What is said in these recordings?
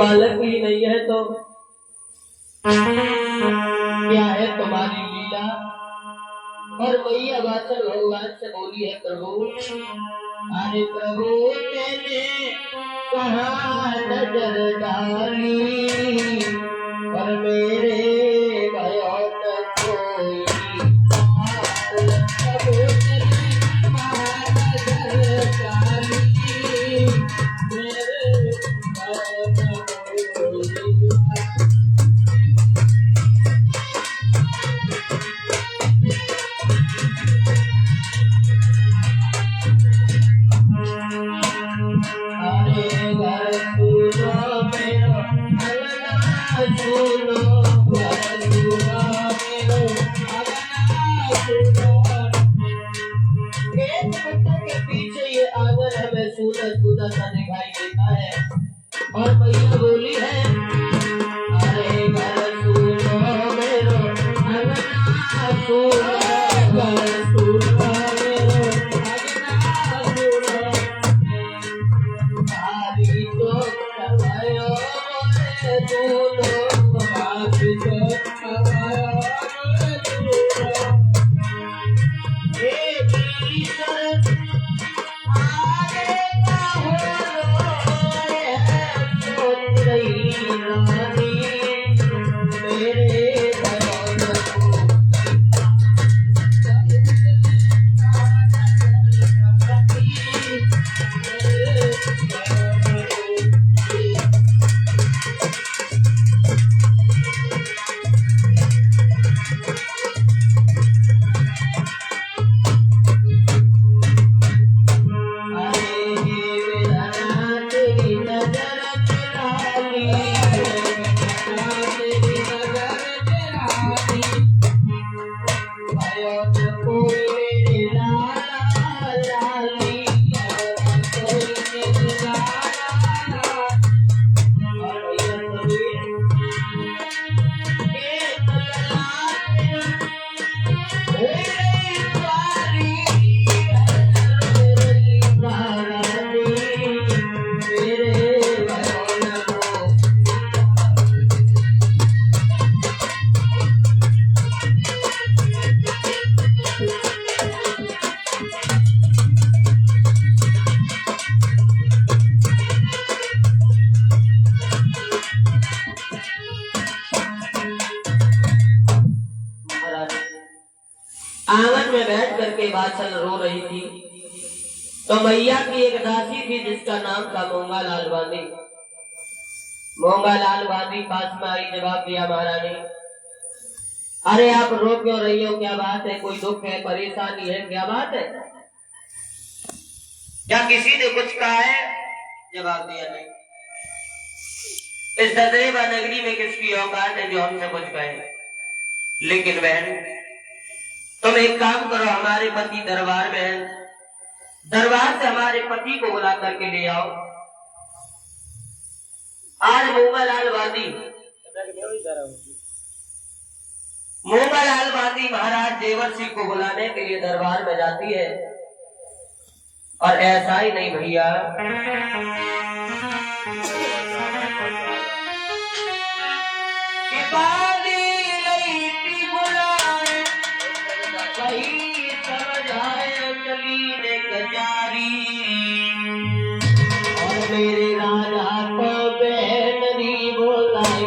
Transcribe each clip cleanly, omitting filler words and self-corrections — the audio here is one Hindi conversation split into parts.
बालक ही नहीं है तो क्या है तुम्हारी लीला। और मैया वाचन भगवान से बोली है, प्रभु अरे प्रभु तेने कहाँ नजर डाली और मेरे भयो न कोई। प्रभु तेने कहाँ नजर डाली मेरे भयो न कोई। दिखाई देता है और भैया बोली है, अरे घर सुनो मेरो अंगना सुनो, घर सुनो मेरो अंगना सुनो, भारी तो खवायो मोरे दूलो, भारी तो खवायो मोरे दूलो। आंगन में बैठ करके वात्सल रो रही थी तो मैया की एक दासी थी जिसका नाम था मोंगा लाल बांदी। मोंगा लाल बांदी पास में आई, जवाब दिया महारानी, अरे आप रो क्यों रही हो, क्या बात है, कोई दुख है, परेशानी है, क्या बात है, क्या किसी ने कुछ कहा है? जवाब दिया नहीं। इस ददरेवा नगरी में किसकी औकात है जो हमसे कुछ कहे। लेकिन बहन तुम एक काम करो, हमारे पति दरबार में है, दरबार से हमारे पति को बुला करके ले आओ। आज मोंगालाल बांदी महाराज देवर सिंह को बुलाने के लिए दरबार में जाती है। और ऐसा ही नहीं भैया, और मेरे राजा को बेनरी बोलाए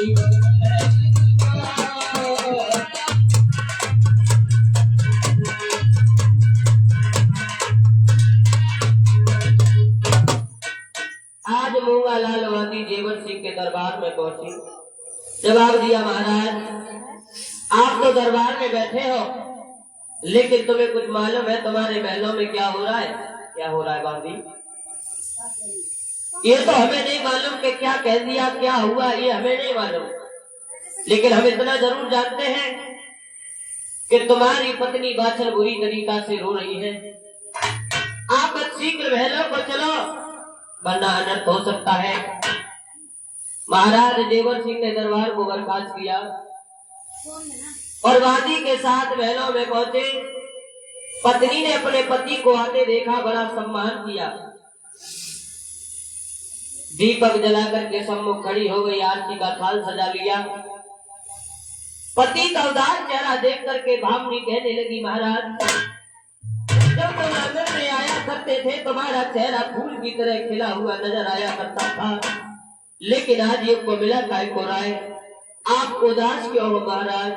आज मूंगा लाल वादी जेवर सिंह के दरबार में पहुंची। जवाब दिया, महाराज आप तो दरबार में बैठे हो, लेकिन तुम्हें कुछ मालूम है तुम्हारे महलों में क्या हो रहा है? क्या हो रहा है वादी? ये तो हमें नहीं मालूम कि क्या कह दिया, क्या हुआ, ये हमें नहीं मालूम, लेकिन हम इतना जरूर जानते हैं कि तुम्हारी पत्नी बाछल बुरी तरीका से रो रही है। आप शीघ्र महलों को चलो, वरना अनर्थ हो सकता है। महाराज जेवर सिंह ने दरबार को बर्खास्त किया और वादी के साथ महलों में पहुंचे। पत्नी ने अपने पति को आते देखा, बड़ा सम्मान किया, दीपक जलाकर के सम्मुख खड़ी हो गई, आरती का थाल सजा लिया। पति का उदास चेहरा देख करके भावनी कहने लगी, महाराज जब तुम आंगन में आया करते थे तुम्हारा चेहरा फूल की तरह खिला हुआ नजर आया करता था, लेकिन आज ये को मिला काय को राय, आप उदास क्यों हो महाराज?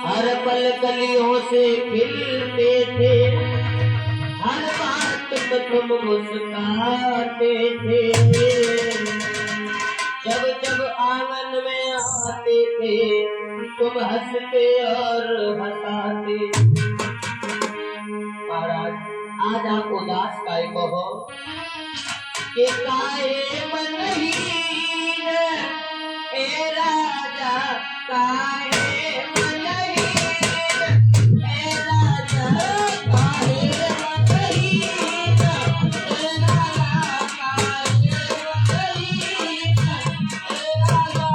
हर पल कलियों से खिलते थे, हर बात पर तुम मुस्कुराते थे, जब जब आंगन में आते थे तुम हंसते और हंसाते। महाराज आज आप उदास काय को हो? कि काहे मनहीन ए राजा, काहे मनहीन ए राजा, काहे मनहीन ए राजा, काहे मनहीन ए राजा,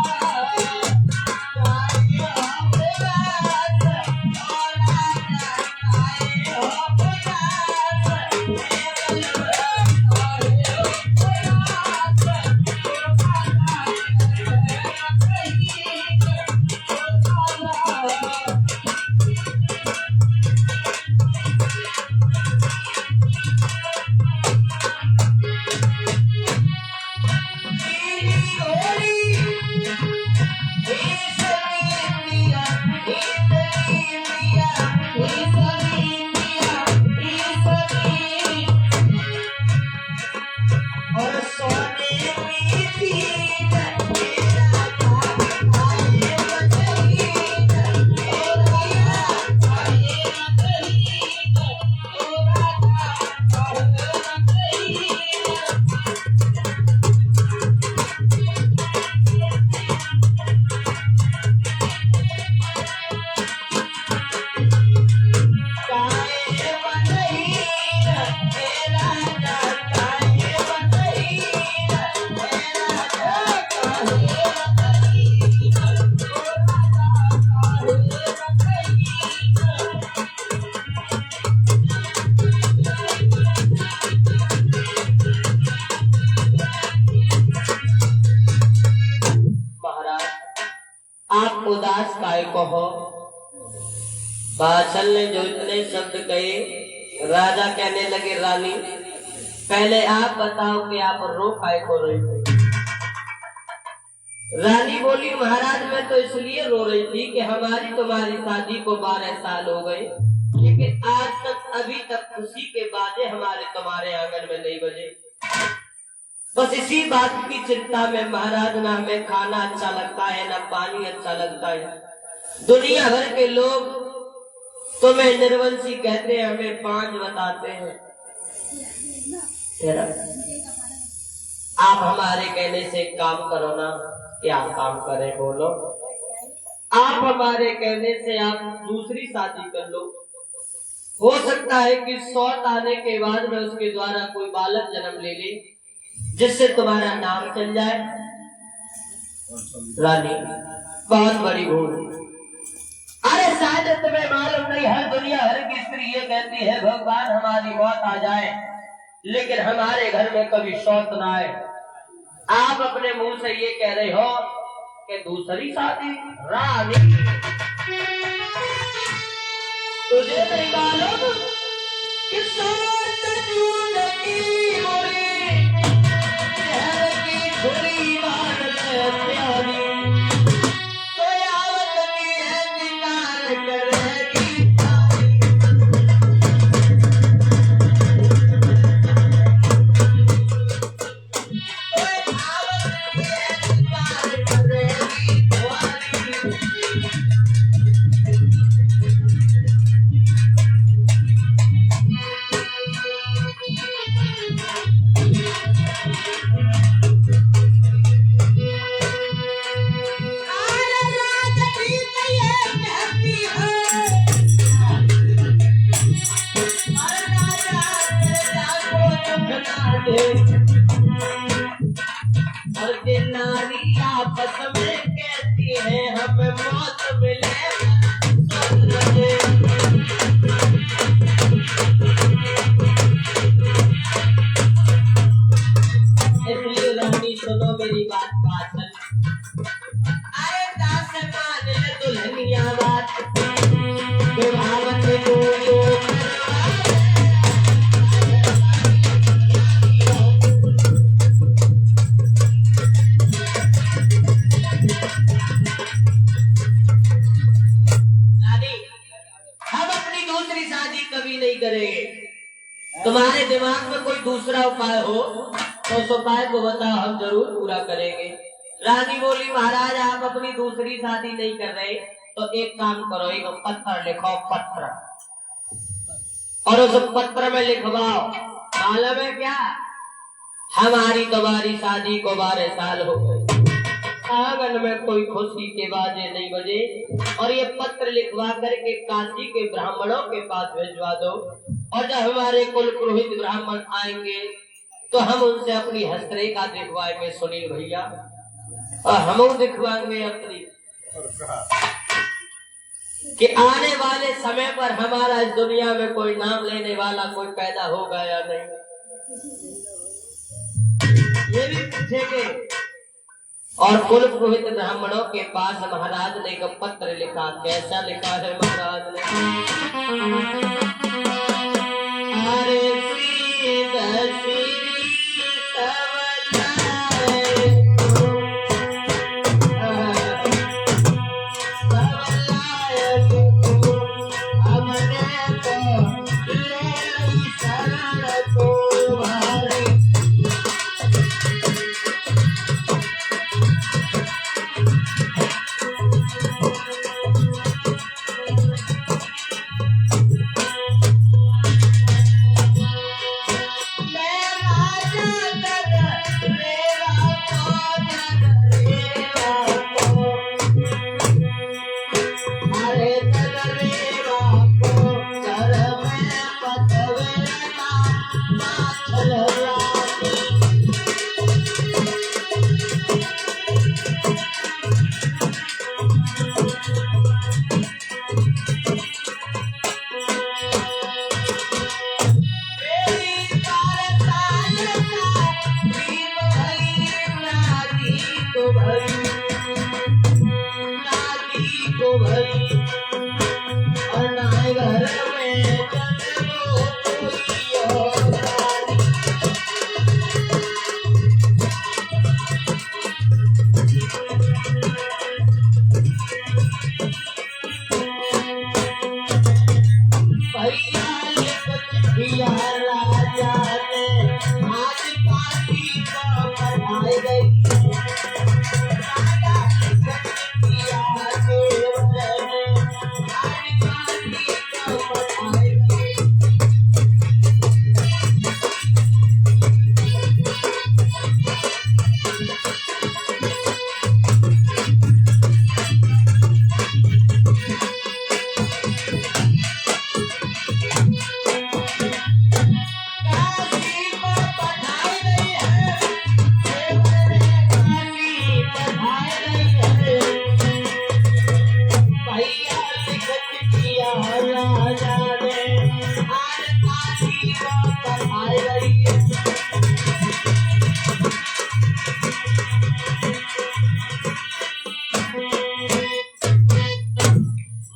आप उदास काय को हो? बादशाह ने जो इतने शब्द कहे, राजा कहने लगे, रानी पहले आप बताओ कि आप रो काय को रही थी? रानी बोली, महाराज मैं तो इसलिए रो रही थी कि हमारी तुम्हारी शादी को 12 साल हो गए, लेकिन आज तक अभी तक खुशी के बाजे हमारे तुम्हारे आंगन में नहीं बजे। बस इसी बात की चिंता में महाराज, ना हमें खाना अच्छा लगता है, ना पानी अच्छा लगता है। दुनिया भर के लोग तुम्हें निर्वंशी कहते हैं, हमें पांच बताते हैं। आप हमारे कहने से काम करो ना। क्या काम करें बोलो? आप हमारे कहने से आप दूसरी शादी कर लो। हो सकता है कि 100 आने के बाद में उसके द्वारा कोई बालक जन्म ले ले, जिससे तुम्हारा नाम चल जाए। रानी बहुत बड़ी भूल। अरे शायद तुम्हें मालूम नहीं, हर दुनिया भर की स्त्री ये कहती है भगवान हमारी मौत आ जाए, लेकिन हमारे घर में कभी शौक ना आए। आप अपने मुंह से ये कह रहे हो कि दूसरी शादी? रानी तुझे नहीं मालूम कि सोच की और ये नारी आपस में कहती है हमें मौत मिले इसलिए रानी सुनो मेरी बात पाचन अरे दास मान ले दुल्हनिया बात भावत बोलो हम अपनी दूसरी शादी कभी नहीं करेंगे। तुम्हारे दिमाग में कोई दूसरा उपाय हो तो उस उपाय को बताओ, हम जरूर पूरा करेंगे। रानी बोली महाराज आप अपनी दूसरी शादी नहीं कर रहे तो एक काम करो, एक पत्र लिखो पत्र, और उस पत्र में लिखवाओ मालूम है क्या, हमारी तुम्हारी शादी को 12 साल हो गए, आंगन में कोई खुशी के बाजे नहीं बजे, और ये पत्र लिखवा करके काशी के ब्राह्मणों के पास भिजवा दो, और जब हमारे कुल पुरोहित ब्राह्मण आएंगे तो हम उनसे अपनी हस्तरेखा दिखवाएंगे सुनील भैया, और हम दिखवाएंगे अपनी कि आने वाले समय पर हमारा इस दुनिया में कोई नाम लेने वाला कोई पैदा होगा या नहीं, ये भी पूछेंगे। और कुल पुरोहित ब्राह्मणों के पास महाराज ने एक पत्र लिखा, कैसा लिखा है महाराज ने, अरे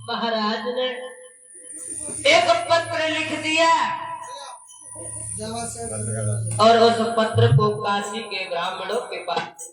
महाराज ने एक पत्र लिख दिया और उस पत्र को काशी के ब्राह्मणों के पास